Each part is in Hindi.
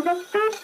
नमस्कार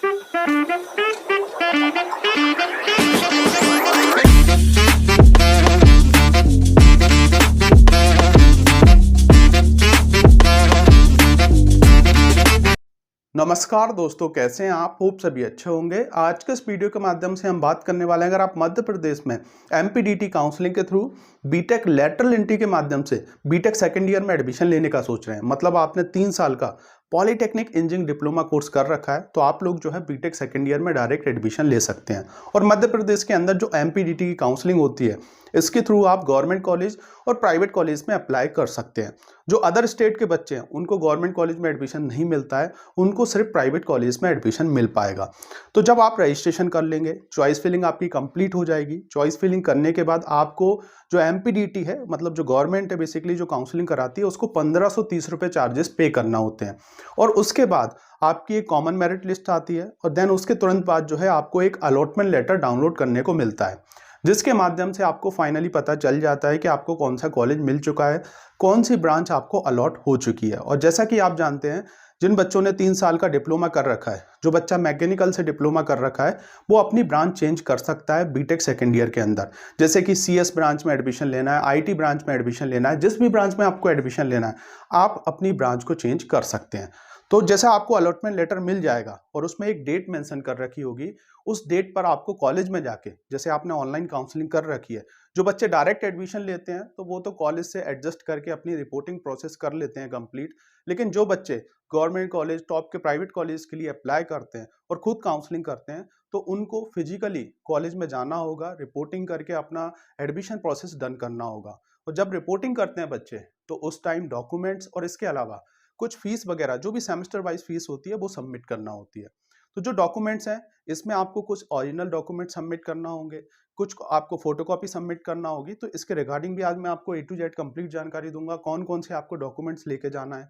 दोस्तों, कैसे हैं आप? होप सभी अच्छे होंगे। आज के इस वीडियो के माध्यम से हम बात करने वाले हैं, अगर आप मध्य प्रदेश में एमपीडीटी काउंसलिंग के थ्रू बीटेक लैटरल एंट्री के माध्यम से बीटेक सेकंड ईयर में एडमिशन लेने का सोच रहे हैं, मतलब आपने 3 साल का पॉलीटेक्निक इंजीनियरिंग डिप्लोमा कोर्स कर रखा है, तो आप लोग जो है बीटेक सेकंड ईयर में डायरेक्ट एडमिशन ले सकते हैं। और मध्य प्रदेश के अंदर जो एमपीडीटी की काउंसलिंग होती है, इसके थ्रू आप गवर्नमेंट कॉलेज और प्राइवेट कॉलेज में अप्लाई कर सकते हैं। जो अदर स्टेट के बच्चे हैं उनको गवर्नमेंट कॉलेज में एडमिशन नहीं मिलता है, उनको सिर्फ प्राइवेट कॉलेज में एडमिशन मिल पाएगा। तो जब आप रजिस्ट्रेशन कर लेंगे, चॉइस फिलिंग आपकी कंप्लीट हो जाएगी। चॉइस फिलिंग करने के बाद आपको जो एमपीडीटी है, मतलब जो गवर्नमेंट है बेसिकली जो काउंसलिंग कराती है, उसको 1530 रुपये चार्जेस पे करना होते हैं। और उसके बाद आपकी एक कॉमन मेरिट लिस्ट आती है और देन उसके तुरंत बाद जो है आपको एक अलॉटमेंट लेटर डाउनलोड करने को मिलता है, जिसके माध्यम से आपको फाइनली पता चल जाता है कि आपको कौन सा कॉलेज मिल चुका है, कौन सी ब्रांच आपको अलॉट हो चुकी है। और जैसा कि आप जानते हैं, जिन बच्चों ने 3 साल का डिप्लोमा कर रखा है, जो बच्चा मैकेनिकल से डिप्लोमा कर रखा है, वो अपनी ब्रांच चेंज कर सकता है बीटेक सेकेंड ईयर के अंदर। जैसे कि सीएस ब्रांच में एडमिशन लेना है, आईटी ब्रांच में एडमिशन लेना है, जिस भी ब्रांच में आपको एडमिशन लेना है, आप अपनी ब्रांच को चेंज कर सकते हैं। तो जैसा आपको अलॉटमेंट लेटर मिल जाएगा और उसमें एक डेट मेंशन कर रखी होगी, उस डेट पर आपको कॉलेज में जाके, जैसे आपने ऑनलाइन काउंसलिंग कर रखी है, जो बच्चे डायरेक्ट एडमिशन लेते हैं तो वो तो कॉलेज से एडजस्ट करके अपनी रिपोर्टिंग प्रोसेस कर लेते हैं कंप्लीट। लेकिन जो बच्चे गवर्नमेंट कॉलेज, टॉप के प्राइवेट कॉलेज के लिए अप्लाई करते हैं और खुद काउंसलिंग करते हैं, तो उनको फिजिकली कॉलेज में जाना होगा, रिपोर्टिंग करके अपना एडमिशन प्रोसेस डन करना होगा। और जब रिपोर्टिंग करते हैं बच्चे, तो उस टाइम डॉक्यूमेंट्स और इसके अलावा कुछ फीस वगैरह जो भी सेमेस्टर वाइज फीस होती है वो सबमिट करना होती है। तो जो डॉक्यूमेंट्स हैं, इसमें आपको कुछ ओरिजिनल डॉक्यूमेंट सबमिट करना होंगे, कुछ आपको फोटोकॉपी सबमिट करना होगी। तो इसके रिगार्डिंग भी आज मैं आपको A to Z कंप्लीट जानकारी दूंगा, कौन कौन से आपको डॉक्यूमेंट्स लेके जाना है।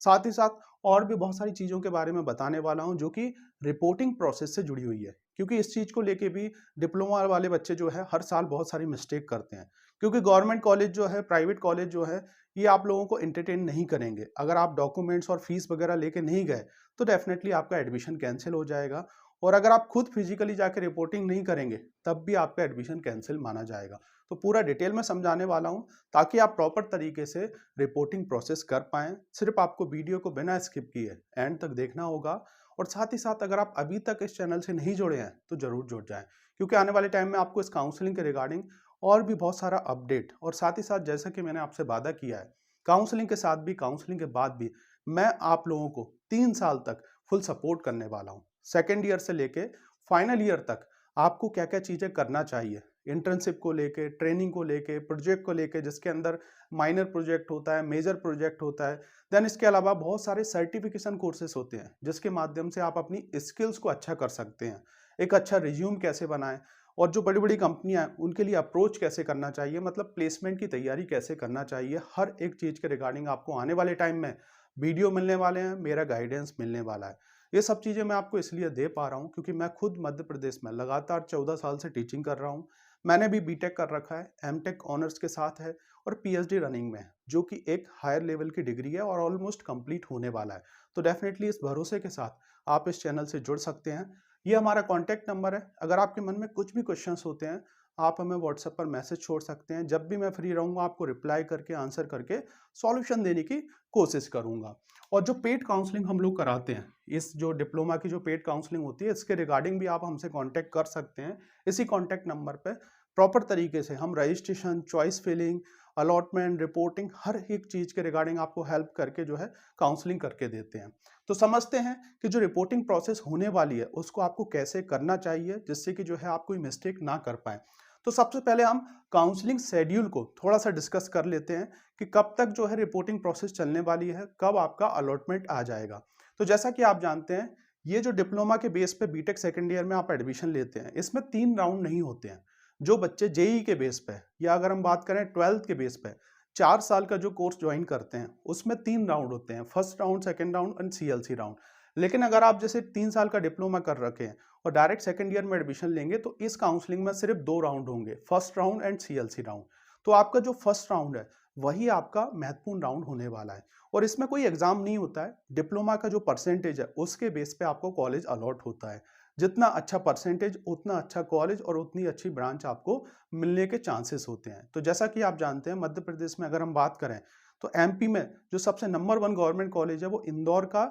साथ ही साथ और भी बहुत सारी चीज़ों के बारे में बताने वाला हूं, जो कि रिपोर्टिंग प्रोसेस से जुड़ी हुई है, क्योंकि इस चीज़ को लेके भी डिप्लोमा वाले बच्चे जो है हर साल बहुत सारी मिस्टेक करते हैं। क्योंकि गवर्नमेंट कॉलेज जो है, प्राइवेट कॉलेज जो है, ये आप लोगों को एंटरटेन नहीं करेंगे। अगर आप डॉक्यूमेंट्स और फीस वगैरह लेके नहीं गए तो डेफिनेटली आपका एडमिशन कैंसिल हो जाएगा। और अगर आप खुद फिजिकली जाकर रिपोर्टिंग नहीं करेंगे तब भी आपका एडमिशन कैंसिल माना जाएगा। तो पूरा डिटेल में समझाने वाला हूं, ताकि आप प्रॉपर तरीके से रिपोर्टिंग प्रोसेस कर पाएं। सिर्फ आपको वीडियो को बिना स्किप किए एंड तक देखना होगा। और साथ ही साथ अगर आप अभी तक इस चैनल से नहीं जुड़े हैं तो जरूर जुड़ जाएं, क्योंकि आने वाले टाइम में आपको इस काउंसलिंग के रिगार्डिंग और भी बहुत सारा अपडेट, और साथ ही साथ जैसा कि मैंने आपसे वादा किया है, काउंसलिंग के साथ भी, काउंसलिंग के बाद भी मैं आप लोगों को 3 साल तक फुल सपोर्ट करने वाला हूं। सेकेंड ईयर से लेके फाइनल ईयर तक आपको क्या क्या चीज़ें करना चाहिए, इंटर्नशिप को लेके, ट्रेनिंग को लेके, प्रोजेक्ट को लेके, जिसके अंदर माइनर प्रोजेक्ट होता है, मेजर प्रोजेक्ट होता है। देन इसके अलावा बहुत सारे सर्टिफिकेशन कोर्सेज होते हैं, जिसके माध्यम से आप अपनी स्किल्स को अच्छा कर सकते हैं। एक अच्छा रिज्यूम कैसे बनाएं, और जो बड़ी बड़ी कंपनियां हैं उनके लिए अप्रोच कैसे करना चाहिए, मतलब प्लेसमेंट की तैयारी कैसे करना चाहिए, हर एक चीज़ के रिगार्डिंग आपको आने वाले टाइम में वीडियो मिलने वाले हैं, मेरा गाइडेंस मिलने वाला है। ये सब चीज़ें मैं आपको इसलिए दे पा रहा हूँ क्योंकि मैं खुद मध्य प्रदेश में लगातार 14 साल से टीचिंग कर रहा हूँ। मैंने भी बीटेक कर रखा है, एमटेक ऑनर्स के साथ है, और पीएचडी रनिंग में है, जो कि एक हायर लेवल की डिग्री है और ऑलमोस्ट कंप्लीट होने वाला है। तो डेफिनेटली इस भरोसे के साथ आप इस चैनल से जुड़ सकते हैं। ये हमारा कॉन्टैक्ट नंबर है। अगर आपके मन में कुछ भी क्वेश्चंस होते हैं, आप हमें व्हाट्सएप पर मैसेज छोड़ सकते हैं। जब भी मैं फ्री रहूँगा आपको रिप्लाई करके, आंसर करके सॉल्यूशन देने की कोशिश करूँगा। और जो पेड काउंसलिंग हम लोग कराते हैं, इस जो डिप्लोमा की जो पेड काउंसलिंग होती है, इसके रिगार्डिंग भी आप हमसे कांटेक्ट कर सकते हैं। इसी कांटेक्ट नंबर पे प्रॉपर तरीके से हम registration, choice filling, allotment, reporting, हर एक चीज़ के रिगार्डिंग आपको हेल्प करके जो है काउंसलिंग करके देते हैं। तो समझते हैं कि जो रिपोर्टिंग प्रोसेस होने वाली है उसको आपको कैसे करना चाहिए, जिससे कि जो है आप कोई मिस्टेक ना कर पाएँ। तो सबसे पहले हम काउंसलिंग शेड्यूल को थोड़ा सा डिस्कस कर लेते हैं कि कब तक जो है रिपोर्टिंग प्रोसेस चलने वाली है, कब आपका अलॉटमेंट आ जाएगा। तो जैसा कि आप जानते हैं, ये जो डिप्लोमा के बेस पे बीटेक सेकेंड ईयर में आप एडमिशन लेते हैं, इसमें 3 राउंड नहीं होते हैं। जो बच्चे जेईई के बेस पे, या अगर हम बात करें 12th के बेस पे 4 साल का जो कोर्स ज्वाइन करते हैं, उसमें 3 राउंड होते हैं, first round, second round and CLC round. लेकिन अगर आप जैसे 3 साल का डिप्लोमा कर रखे हैं और डायरेक्ट सेकेंड ईयर में एडमिशन लेंगे, तो इस काउंसलिंग में सिर्फ 2 राउंड होंगे, first round and CLC round. तो आपका जो फर्स्ट राउंड है वही आपका महत्वपूर्ण राउंड होने वाला है। और इसमें कोई एग्जाम नहीं होता है, डिप्लोमा का जो परसेंटेज है उसके बेस पे आपको कॉलेज अलॉट होता है। जितना अच्छा परसेंटेज उतना अच्छा कॉलेज और उतनी अच्छी ब्रांच आपको मिलने के चांसेस होते हैं। तो जैसा कि आप जानते हैं मध्य प्रदेश में अगर हम बात करें तो एमपी में जो सबसे नंबर 1 गवर्नमेंट कॉलेज है वो इंदौर का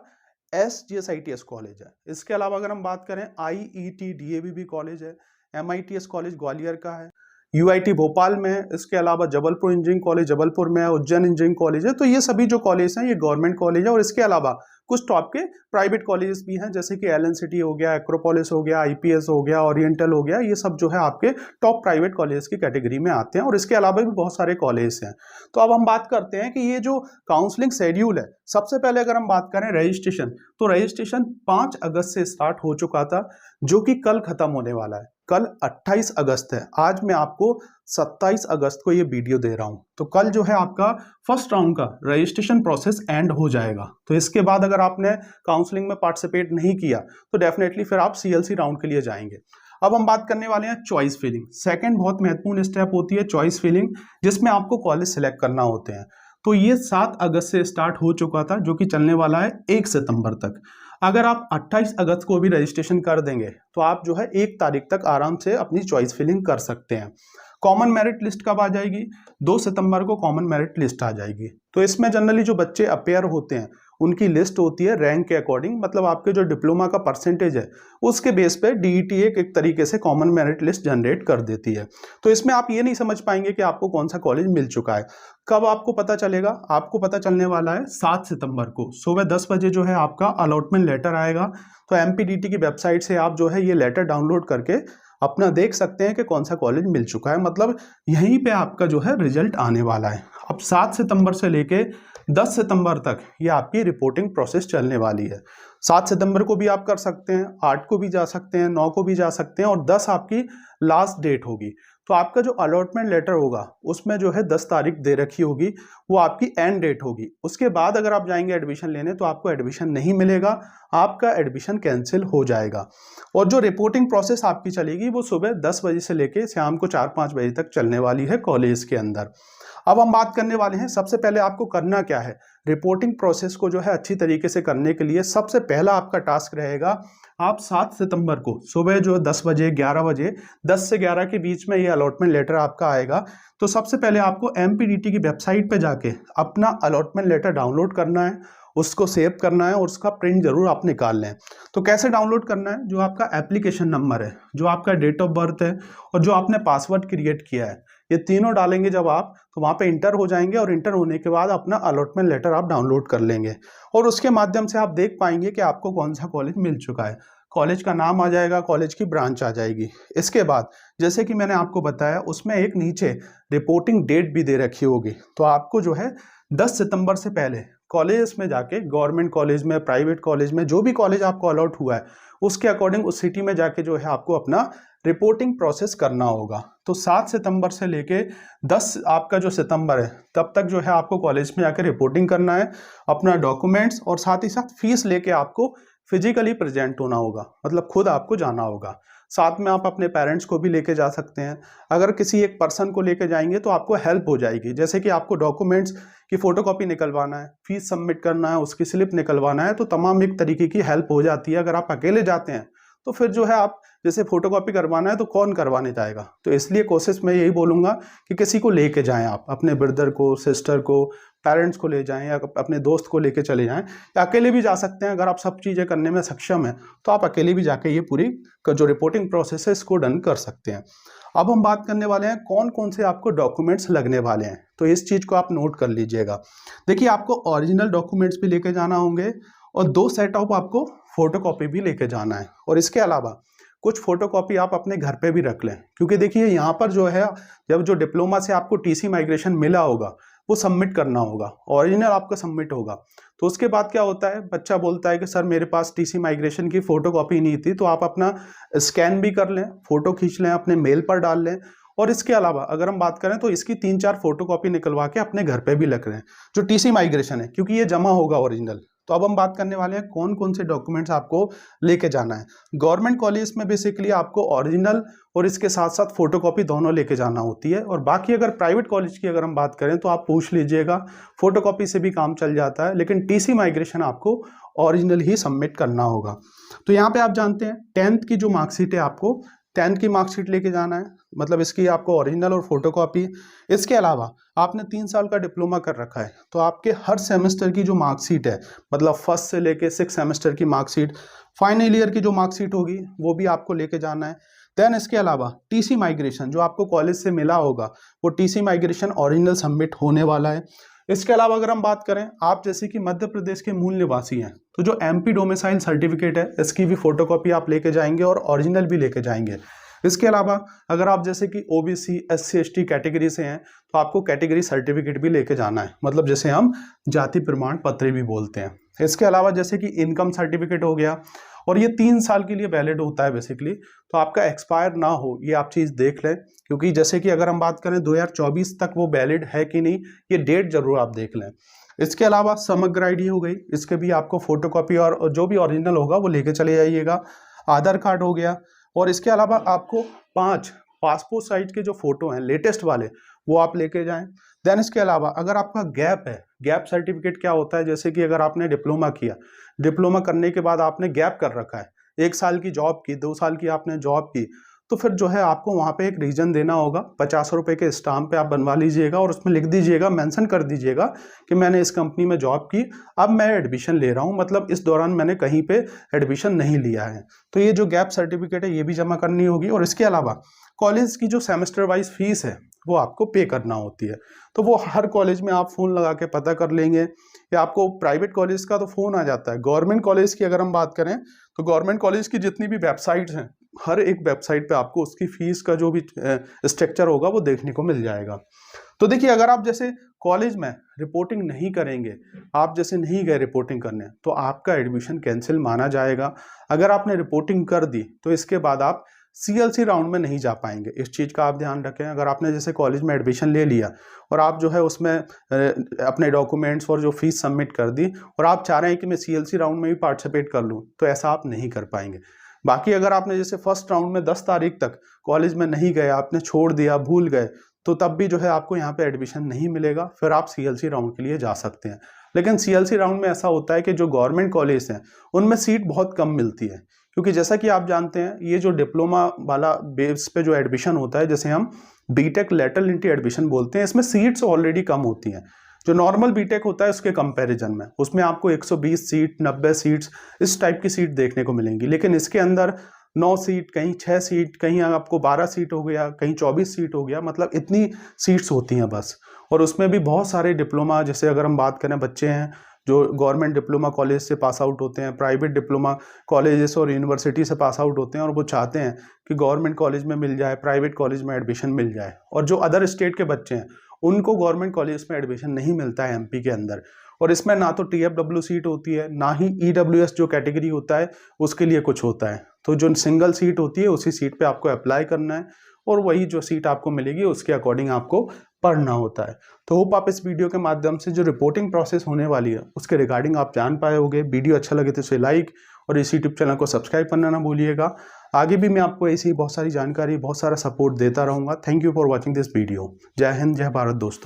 SGSITS कॉलेज है। इसके अलावा अगर हम बात करें IET DAV भी कॉलेज है, MITS कॉलेज ग्वालियर का है, UIT भोपाल में है, इसके अलावा जबलपुर इंजीनियरिंग कॉलेज जबलपुर में है, उज्जैन इंजीनियरिंग कॉलेज है। तो ये सभी जो कॉलेज हैं ये गवर्नमेंट कॉलेज है। और इसके अलावा कुछ टॉप के प्राइवेट कॉलेजेस भी हैं, जैसे कि एलन सिटी हो गया, एक्रोपोलिस हो गया, IPS हो गया, ओरिएंटल हो गया। ये सब जो है आपके टॉप प्राइवेट कॉलेज की कैटेगरी में आते हैं। और इसके अलावा भी बहुत सारे कॉलेज हैं। तो अब हम बात करते हैं कि ये जो काउंसलिंग शेड्यूल है, सबसे पहले अगर हम बात करें रजिस्ट्रेशन, तो रजिस्ट्रेशन 5 अगस्त से स्टार्ट हो चुका था, जो कि कल खत्म होने वाला है। कल 28 अगस्त है। आज मैं आपको 27 अगस्त को ये वीडियो दे रहा हूं। तो कल जो है आपका फर्स्ट राउंड का रजिस्ट्रेशन प्रोसेस एंड हो जाएगा। तो इसके बाद अगर आपने काउंसलिंग में पार्टिसिपेट नहीं किया तो डेफिनेटली फिर आप CLC राउंड के लिए जाएंगे। अब हम बात करने वाले हैं चॉइस फिलिंग। सेकंड बहुत महत्वपूर्ण स्टेप होती है चॉइस फिलिंग, जिसमें आपको कॉलेज सिलेक्ट करना होते हैं। तो ये 7 अगस्त से स्टार्ट हो चुका था, जो कि चलने वाला है 1 सितंबर तक। अगर आप 28 अगस्त को भी रजिस्ट्रेशन कर देंगे तो आप जो है 1 तारीख तक आराम से अपनी चॉइस फिलिंग कर सकते हैं। कॉमन मेरिट लिस्ट कब आ जाएगी? 2 सितंबर को कॉमन मेरिट लिस्ट आ जाएगी। तो इसमें जनरली जो बच्चे अपेयर होते हैं उनकी लिस्ट होती है रैंक के अकॉर्डिंग, मतलब आपके जो डिप्लोमा का परसेंटेज है उसके बेस पे DET एक तरीके से कॉमन मेरिट लिस्ट जनरेट कर देती है। तो इसमें आप ये नहीं समझ पाएंगे कि आपको कौन सा कॉलेज मिल चुका है। कब आपको पता चलेगा? आपको पता चलने वाला है 7 सितंबर को सुबह 10 बजे जो है आपका अलॉटमेंट लेटर आएगा। तो MPDT की वेबसाइट से आप जो है ये लेटर डाउनलोड करके अपना देख सकते हैं कि कौन सा कॉलेज मिल चुका है। मतलब यहीं पे आपका जो है रिजल्ट आने वाला है। अब 7 सितंबर से लेके 10 सितंबर तक ये आपकी रिपोर्टिंग प्रोसेस चलने वाली है। 7 सितंबर को भी आप कर सकते हैं, 8 को भी जा सकते हैं, 9 को भी जा सकते हैं और 10 आपकी लास्ट डेट होगी। तो आपका जो अलॉटमेंट लेटर होगा उसमें जो है 10 तारीख दे रखी होगी, वो आपकी एंड डेट होगी। उसके बाद अगर आप जाएंगे एडमिशन लेने तो आपको एडमिशन नहीं मिलेगा, आपका एडमिशन कैंसिल हो जाएगा। और जो रिपोर्टिंग प्रोसेस आपकी चलेगी वो सुबह 10 बजे से लेके शाम को 4-5 बजे तक चलने वाली है कॉलेज के अंदर। अब हम बात करने वाले हैं सबसे पहले आपको करना क्या है। रिपोर्टिंग प्रोसेस को जो है अच्छी तरीके से करने के लिए सबसे पहला आपका टास्क रहेगा, आप 7 सितंबर को सुबह जो 10 बजे 11 बजे 10 से 11 के बीच में ये अलॉटमेंट लेटर आपका आएगा। तो सबसे पहले आपको MPDT की वेबसाइट पे जाके अपना अलॉटमेंट लेटर डाउनलोड करना है, उसको सेव करना है और उसका प्रिंट जरूर आप निकाल लें। तो कैसे डाउनलोड करना है? जो आपका एप्लीकेशन नंबर है, जो आपका डेट ऑफ बर्थ है और जो आपने पासवर्ड क्रिएट किया है, ये तीनों डालेंगे जब आप, तो वहाँ पे इंटर हो जाएंगे और इंटर होने के बाद अपना अलॉटमेंट लेटर आप डाउनलोड कर लेंगे और उसके माध्यम से आप देख पाएंगे कि आपको कौन सा कॉलेज मिल चुका है। कॉलेज का नाम आ जाएगा, कॉलेज की ब्रांच आ जाएगी। इसके बाद जैसे कि मैंने आपको बताया उसमें एक नीचे रिपोर्टिंग डेट भी दे रखी होगी। तो आपको जो है 10 सितंबर से पहले कॉलेज में जाके, गवर्नमेंट कॉलेज में, प्राइवेट कॉलेज में, जो भी कॉलेज आपको अलॉट हुआ है उसके अकॉर्डिंग उस सिटी में जाके जो है आपको अपना रिपोर्टिंग प्रोसेस करना होगा। तो 7 सितंबर से लेके 10 आपका जो सितंबर है तब तक जो है आपको कॉलेज में जाकर रिपोर्टिंग करना है, अपना डॉक्यूमेंट्स और साथ ही साथ फीस लेके आपको फिजिकली प्रेजेंट होना होगा, मतलब खुद आपको जाना होगा। साथ में आप अपने पेरेंट्स को भी लेके जा सकते हैं। अगर किसी एक पर्सन को लेके जाएंगे तो आपको हेल्प हो जाएगी, जैसे कि आपको डॉक्यूमेंट्स की फोटोकॉपी निकलवाना है, फीस सबमिट करना है, उसकी स्लिप निकलवाना है, तो तमाम एक तरीके की हेल्प हो जाती है। अगर आप अकेले जाते हैं तो फिर जो है आप जैसे फोटोकॉपी करवाना है तो कौन करवाने जाएगा। तो इसलिए कोशिश मैं यही बोलूँगा कि किसी को लेके जाएं, आप अपने ब्रदर को, सिस्टर को, पेरेंट्स को ले जाएं या अपने दोस्त को लेके चले जाएं, या अकेले भी जा सकते हैं। अगर आप सब चीज़ें करने में सक्षम हैं तो आप अकेले भी जाके ये पूरी जो रिपोर्टिंग प्रोसेस है इसको डन कर सकते हैं। अब हम बात करने वाले हैं कौन कौन से आपको डॉक्यूमेंट्स लगने वाले हैं, तो इस चीज़ को आप नोट कर लीजिएगा। देखिए, आपको ओरिजिनल डॉक्यूमेंट्स भी लेके जाना होंगे और 2 सेट ऑफ आपको फोटोकॉपी भी लेके जाना है। और इसके अलावा कुछ फोटोकॉपी आप अपने घर पे भी रख लें, क्योंकि देखिए यहाँ पर जो है जब जो डिप्लोमा से आपको TC माइग्रेशन मिला होगा वो सबमिट करना होगा, ओरिजिनल आपका सबमिट होगा। तो उसके बाद क्या होता है, बच्चा बोलता है कि सर मेरे पास TC माइग्रेशन की फोटोकॉपी नहीं थी, तो आप अपना स्कैन भी कर लें, फोटो खींच लें, अपने मेल पर डाल लें। और इसके अलावा अगर हम बात करें तो इसकी 3-4 फोटोकॉपी निकलवा के अपने घर पे भी रख लें, जो TC माइग्रेशन है, क्योंकि ये जमा होगा ओरिजिनल। तो अब हम बात करने वाले हैं कौन कौन से डॉक्यूमेंट्स आपको लेके जाना है। गवर्नमेंट कॉलेज में बेसिकली आपको ओरिजिनल और इसके साथ साथ फोटोकॉपी दोनों लेके जाना होती है, और बाकी अगर प्राइवेट कॉलेज की अगर हम बात करें तो आप पूछ लीजिएगा, फोटोकॉपी से भी काम चल जाता है, लेकिन टीसी माइग्रेशन आपको ओरिजिनल ही सबमिट करना होगा। तो यहाँ पे आप जानते हैं 10th की जो मार्कशीट है, आपको 10th की मार्कशीट लेके जाना है, मतलब इसकी आपको ओरिजिनल और फोटोकॉपी। इसके अलावा आपने 3 साल का डिप्लोमा कर रखा है तो आपके हर सेमेस्टर की जो मार्कशीट है, मतलब फर्स्ट से लेके 6 सेमेस्टर की मार्कशीट, फाइनल ईयर की जो मार्कशीट होगी वो भी आपको लेके जाना है। देन इसके अलावा टीसी माइग्रेशन जो आपको कॉलेज से मिला होगा, वो टीसी माइग्रेशन ओरिजिनल सबमिट होने वाला है। इसके अलावा अगर हम बात करें, आप जैसे कि मध्य प्रदेश के मूल निवासी हैं तो जो एमपी डोमिसाइल सर्टिफिकेट है इसकी भी फोटोकॉपी आप लेके जाएंगे और ओरिजिनल भी लेके जाएंगे। इसके अलावा अगर आप जैसे कि ओबीसी एससी एसटी कैटेगरी से हैं तो आपको कैटेगरी सर्टिफिकेट भी लेके जाना है, मतलब जैसे हम जाति प्रमाण पत्र भी बोलते हैं। इसके अलावा जैसे कि इनकम सर्टिफिकेट हो गया, और ये 3 साल के लिए वैलिड होता है बेसिकली, तो आपका एक्सपायर ना हो ये आप चीज़ देख लें, क्योंकि जैसे कि अगर हम बात करें 2024 तक वो वैलिड है कि नहीं, ये डेट जरूर आप देख लें। इसके अलावा समग्र आईडी हो गई, इसके भी आपको फोटोकॉपी और जो भी ओरिजिनल होगा वो लेके चले जाइएगा। आधार कार्ड हो गया, और इसके अलावा आपको 5 पासपोर्ट साइज के जो फोटो हैं लेटेस्ट वाले वो आप लेके जाएं। देन इसके अलावा अगर आपका गैप है, गैप सर्टिफिकेट क्या होता है, जैसे कि अगर आपने डिप्लोमा किया, डिप्लोमा करने के बाद आपने गैप कर रखा है, 1 साल की जॉब की, 2 साल की आपने जॉब की, तो फिर जो है आपको वहाँ पे एक रीजन देना होगा। 50 रुपए के स्टाम्प पे आप बनवा लीजिएगा और उसमें लिख दीजिएगा, मेंशन कर दीजिएगा कि मैंने इस कंपनी में जॉब की, अब मैं एडमिशन ले रहा हूँ, मतलब इस दौरान मैंने कहीं पे एडमिशन नहीं लिया है। तो ये जो गैप सर्टिफिकेट है ये भी जमा करनी होगी। और इसके अलावा कॉलेज की जो सेमेस्टर वाइज फीस है वो आपको पे करना होती है, तो वो हर कॉलेज में आप फ़ोन लगा के पता कर लेंगे, या आपको प्राइवेट कॉलेज का तो फ़ोन आ जाता है। गवर्नमेंट कॉलेज की अगर हम बात करें तो गवर्नमेंट कॉलेज की जितनी भी वेबसाइट्स हैं, हर एक वेबसाइट पे आपको उसकी फीस का जो भी स्ट्रक्चर होगा वो देखने को मिल जाएगा। तो देखिए, अगर आप जैसे कॉलेज में रिपोर्टिंग नहीं करेंगे, आप जैसे नहीं गए रिपोर्टिंग करने, तो आपका एडमिशन कैंसिल माना जाएगा। अगर आपने रिपोर्टिंग कर दी तो इसके बाद आप सीएलसी राउंड में नहीं जा पाएंगे, इस चीज़ का आप ध्यान रखें। अगर आपने जैसे कॉलेज में एडमिशन ले लिया और आप जो है उसमें अपने डॉक्यूमेंट्स और जो फीस सबमिट कर दी, और आप चाह रहे हैं कि मैं सीएलसी राउंड में भी पार्टिसिपेट कर लूँ, तो ऐसा आप नहीं कर पाएंगे। बाकी अगर आपने जैसे फर्स्ट राउंड में 10 तारीख तक कॉलेज में नहीं गए, आपने छोड़ दिया, भूल गए, तो तब भी जो है आपको यहाँ पे एडमिशन नहीं मिलेगा, फिर आप सीएलसी राउंड के लिए जा सकते हैं। लेकिन सीएलसी राउंड में ऐसा होता है कि जो गवर्नमेंट कॉलेज हैं उनमें सीट बहुत कम मिलती है, क्योंकि जैसा कि आप जानते हैं ये जो डिप्लोमा वाला बेस पे जो एडमिशन होता है, जैसे हम बीटेक लैटरल एंट्री एडमिशन बोलते हैं, इसमें सीट्स ऑलरेडी कम होती हैं जो नॉर्मल बीटेक होता है उसके कंपैरिजन में। उसमें आपको 120 सीट, 90 सीट्स इस टाइप की सीट देखने को मिलेंगी, लेकिन इसके अंदर 9 सीट, कहीं 6 सीट, कहीं आपको 12 सीट हो गया, कहीं 24 सीट हो गया, मतलब इतनी सीट्स होती हैं बस। और उसमें भी बहुत सारे डिप्लोमा, जैसे अगर हम बात करें, बच्चे हैं जो गवर्नमेंट डिप्लोमा कॉलेज से पास आउट होते हैं, प्राइवेट डिप्लोमा कॉलेजेस और यूनिवर्सिटी से पास आउट होते हैं, और वो चाहते हैं कि गवर्नमेंट कॉलेज में मिल जाए, प्राइवेट कॉलेज में एडमिशन मिल जाए। और जो अदर स्टेट के बच्चे हैं उनको गवर्नमेंट कॉलेज में एडमिशन नहीं मिलता है एमपी के अंदर, और इसमें ना तो टीएफडब्ल्यू सीट होती है, ना ही ईडब्ल्यूएस जो कैटेगरी होता है उसके लिए कुछ होता है। तो जो सिंगल सीट होती है उसी सीट पे आपको अप्लाई करना है, और वही जो सीट आपको मिलेगी उसके अकॉर्डिंग आपको पढ़ना होता है। तो होप आप इस वीडियो के माध्यम से जो रिपोर्टिंग प्रोसेस होने वाली है उसके रिगार्डिंग आप जान पाए होंगे। वीडियो अच्छा लगे तो इसे लाइक और इस यूट्यूब चैनल को सब्सक्राइब करना ना भूलिएगा। आगे भी मैं आपको ऐसी बहुत सारी जानकारी, बहुत सारा सपोर्ट देता रहूँगा। Thank you for watching this video. जय हिंद, जय भारत दोस्तों।